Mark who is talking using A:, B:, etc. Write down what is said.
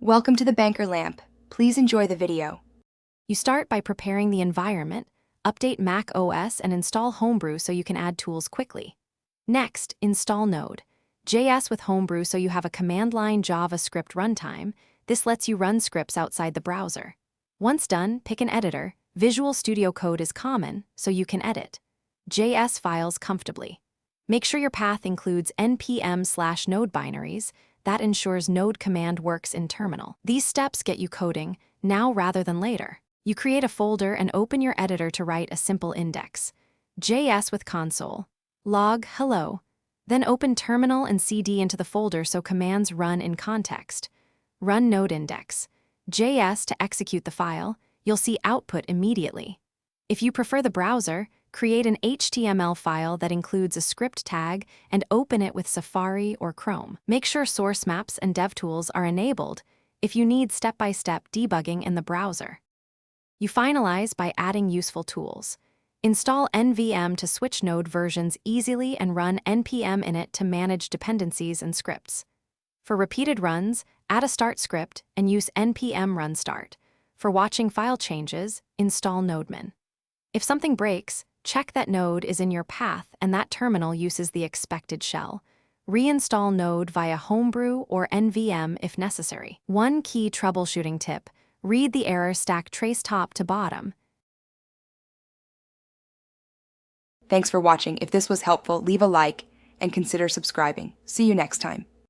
A: Welcome to the Banker Lamp. Please enjoy the video.
B: You start by preparing the environment, update Mac OS, and install Homebrew so you can add tools quickly. Next, install Node.js with Homebrew so you have a command-line JavaScript runtime. This lets you run scripts outside the browser. Once done, pick an editor. Visual Studio Code is common, so you can edit JS files comfortably. Make sure your path includes npm/node binaries. That ensures node command works in terminal. These steps get you coding now rather than later. You create a folder and open your editor to write a simple index. JS with console. Log hello. Then open terminal and cd into the folder so commands run in context. Run node index. JS to execute the file. You'll see output immediately. If you prefer the browser, create an HTML file that includes a script tag and open it with Safari or Chrome. Make sure source maps and DevTools are enabled if you need step-by-step debugging in the browser. You finalize by adding useful tools. Install NVM to switch node versions easily and run npm init to manage dependencies and scripts. For repeated runs, add a start script and use npm run start. For watching file changes, install Nodeman. If something breaks, check that Node is in your path and that terminal uses the expected shell. Reinstall Node via Homebrew or NVM if necessary. One key troubleshooting tip: read the error stack trace top to bottom.
A: Thanks for watching. If this was helpful, leave a like and consider subscribing. See you next time.